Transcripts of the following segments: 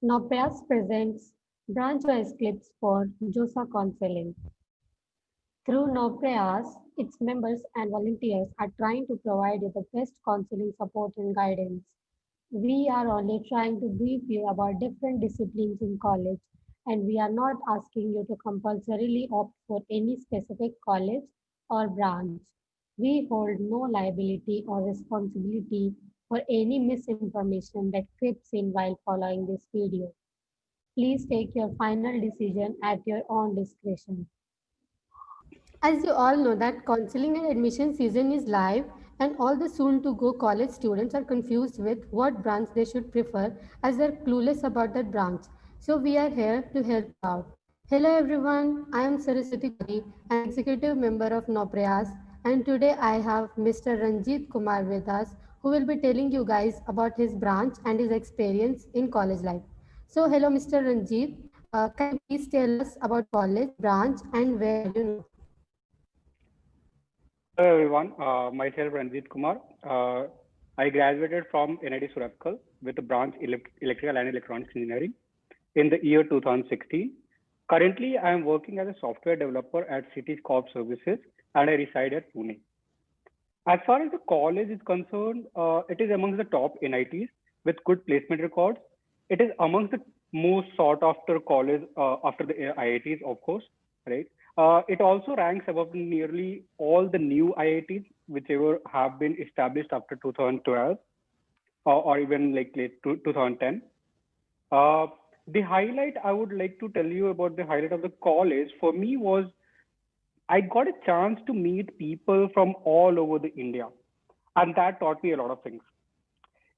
Noprias presents branch-wise clips for JOSA counseling. Through Noprias, its members and volunteers are trying to provide you the best counseling support and guidance. We are only trying to brief you about different disciplines in college, and we are not asking you to compulsorily opt for any specific college or branch. We hold no liability or responsibility for any misinformation that creeps in while following this video. Please take your final decision at your own discretion. As you all know that counseling and admission season is live and all the soon to go college students are confused with what branch they should prefer as they're clueless about that branch. So we are here to help you out. Hello everyone, I am Saraswati Gauri, an executive member of Noprayas, and today I have Mr. Ranjit Kumar with us who will be telling you guys about his branch and his experience in college life. So hello Mr. Ranjit, can you please tell us about your college, branch and where are you now? Hello everyone, myself Ranjit Kumar. I graduated from NIT Surathkal with a branch Electrical and Electronics Engineering in the year 2016. Currently, I am working as a software developer at Cities Corp Services and I reside at Pune. As far as the college is concerned, it is amongst the top NITs with good placement records. It is amongst the most sought after college after the IITs, of course, right? It also ranks above nearly all the new IITs, whichever have been established after 2012 or even like late 2010. Uh, the highlight I would like to tell you about the highlight of the college for me was I got a chance to meet people from all over the India, and that taught me a lot of things.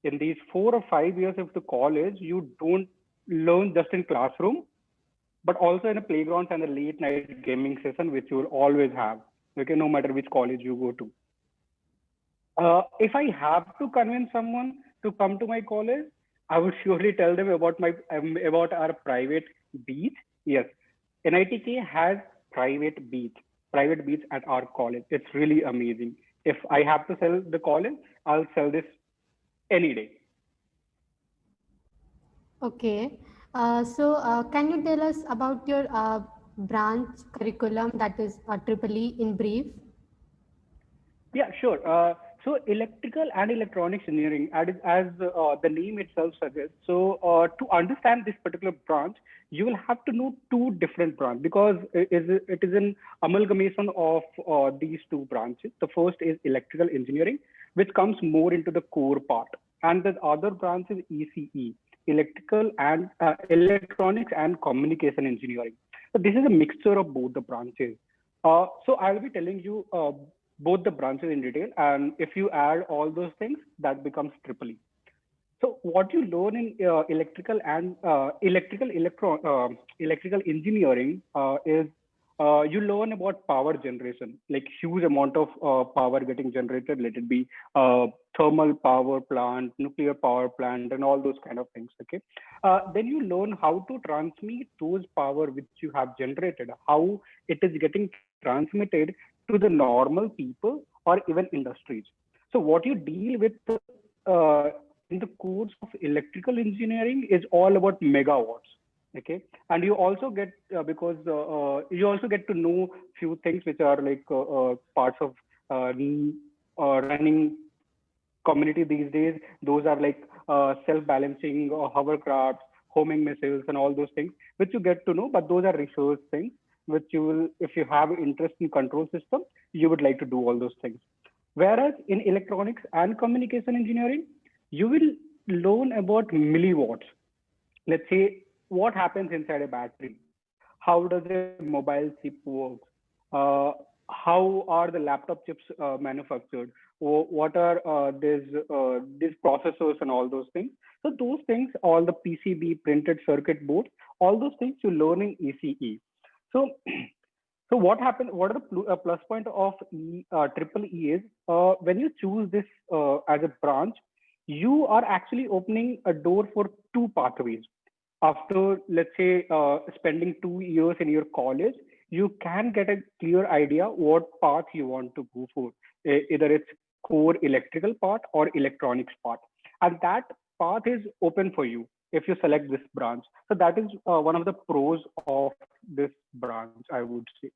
In these 4 or 5 years of the college, you don't learn just in classroom, but also in the playgrounds and the late night gaming session, which you will always have. Okay, no matter which college you go to. If I have to convince someone to come to my college, I would surely tell them about my about our private beach. Yes, NITK has private beach, private beach at our college. It's really amazing. If I have to sell the college, I'll sell this any day. Okay. So, can you tell us about your branch curriculum that is Triple E in brief? Yeah, sure. So electrical and electronics engineering, as the name itself suggests. So to understand this particular branch, you will have to know two different branches because it is an amalgamation of these two branches. The first is electrical engineering, which comes more into the core part, and the other branch is ECE, electrical and electronics and communication engineering. So this is a mixture of both the branches. So I'll be telling you both the branches in detail. And if you add all those things, that becomes triple E. So what you learn in electrical and electrical engineering is you learn about power generation, like huge amount of power getting generated, let it be thermal power plant, nuclear power plant, and all those kind of things. Okay, then you learn how to transmit those power which you have generated, how it is getting transmitted to the normal people or even industries. So what you deal with in the course of electrical engineering is all about megawatts. Okay, and you also get because you also get to know few things which are like parts of running community these days. Those are like self-balancing hovercrafts, homing missiles, and all those things which you get to know. But those are research things which you will, if you have interest in control system, you would like to do all those things. Whereas in electronics and communication engineering, you will learn about milliwatts. Let's say what happens inside a battery, how does a mobile chip work, uh, how are the laptop chips manufactured, what are these processors and all those things. So those things, all the PCB, printed circuit boards, all those things you learn in ECE. So so what happened? What are the plus point of triple E is when you choose this as a branch, you are actually opening a door for two pathways. After, let's say, spending 2 years in your college, you can get a clear idea what path you want to go for. Either it's core electrical part or electronics part, and that path is open for you. if you select this branch. So that is one of the pros of this branch, I would say.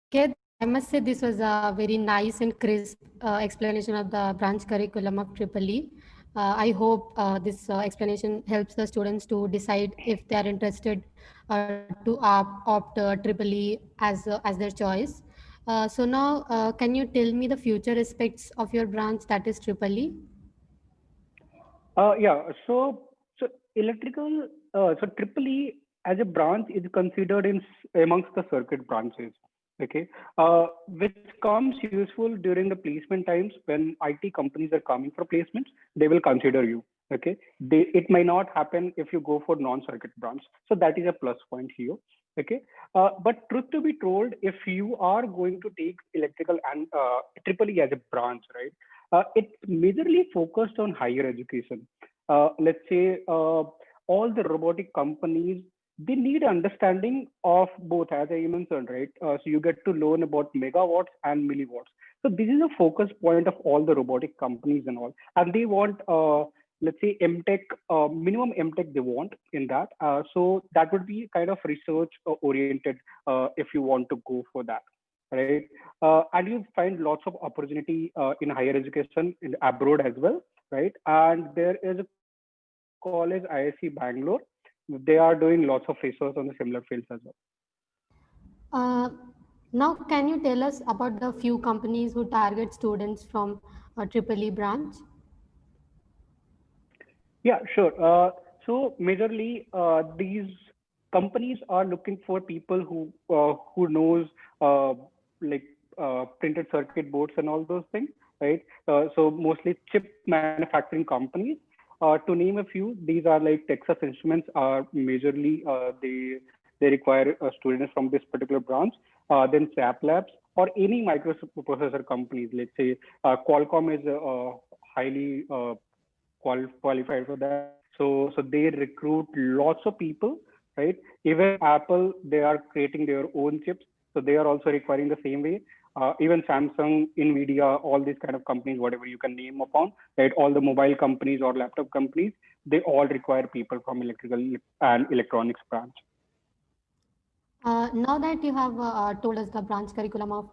Okay, I must say this was a very nice and crisp explanation of the branch curriculum of Triple E. I hope this explanation helps the students to decide if they are interested to opt Triple E as their choice. So now, can you tell me the future aspects of your branch that is Triple E? Yeah, so electrical, so Triple E as a branch is considered amongst the circuit branches, okay, which comes useful during the placement times when IT companies are coming for placements. They will consider you, okay. It may not happen if you go for non-circuit branch, so that is a plus point here, okay. But truth to be told, if you are going to take electrical and Triple E as a branch, right? It's majorly focused on higher education. Let's say all the robotic companies, they need understanding of both, as I mentioned, right? So you get to learn about megawatts and milliwatts. So this is a focus point of all the robotic companies and all, and they want, let's say, MTech, minimum MTech they want in that. So that would be kind of research oriented if you want to go for that, right? And you find lots of opportunity in higher education in abroad as well, right? And there is a college, ISC Bangalore. They are doing lots of research on the similar fields as well. Uh, Now, can you tell us about the few companies who target students from Triple E branch? Yeah, sure. So majorly, these companies are looking for people who knows like printed circuit boards and all those things, right? So mostly chip manufacturing companies. To name a few, these are like Texas Instruments are majorly they require students from this particular branch. Then SAP Labs or any microprocessor companies. Let's say Qualcomm is highly qualified for that. So they recruit lots of people, right? Even Apple, they are creating their own chips, so they are also requiring the same way. Even Samsung, Nvidia, all these kind of companies, whatever you can name upon, right? All the mobile companies or laptop companies, they all require people from electrical and electronics branch. Now that you have told us the branch curriculum of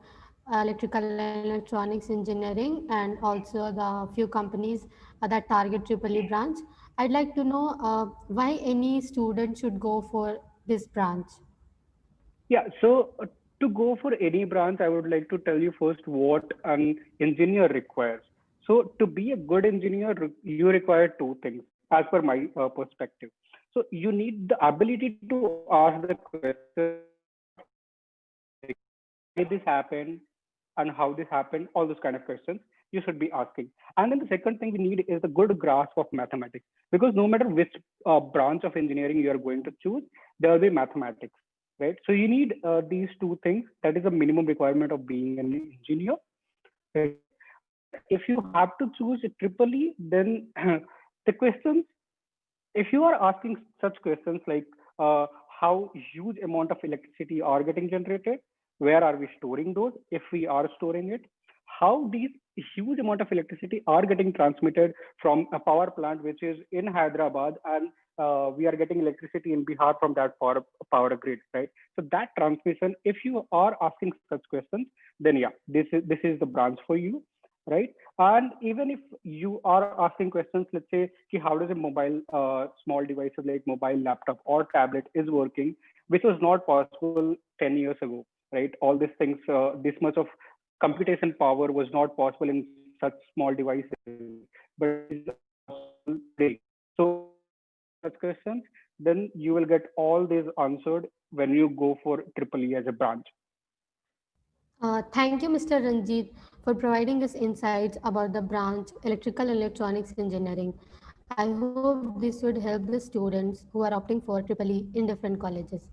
electrical and electronics engineering and also the few companies that target Triple E branch, I'd like to know why any student should go for this branch. Yeah, so to go for any branch, I would like to tell you first what an engineer requires. So to be a good engineer, you require two things, as per my perspective. So you need the ability to ask the question, like why this happened and how this happened, all those kind of questions you should be asking. And then the second thing we need is the good grasp of mathematics, because no matter which branch of engineering you are going to choose, there will be mathematics, right? So you need these two things. That is a minimum requirement of being an engineer, right? But if you have to choose a triple E, then the questions, if you are asking such questions like how huge amount of electricity are getting generated, where are we storing those if we are storing it, how these huge amount of electricity are getting transmitted from a power plant which is in Hyderabad, and we are getting electricity in Bihar from that power grid, right? So that transmission, if you are asking such questions, then yeah, this is the branch for you, right? And even if you are asking questions, let's say, ki how does a mobile small devices like mobile laptop or tablet is working, which was not possible 10 years ago, right? All these things, this much of computation power was not possible in such small devices, but it is possible today. So such questions, then you will get all these answered when you go for Triple E as a branch. Thank you, Mr. Ranjit, for providing us insights about the branch Electrical and Electronics Engineering. I hope this would help the students who are opting for Triple E in different colleges.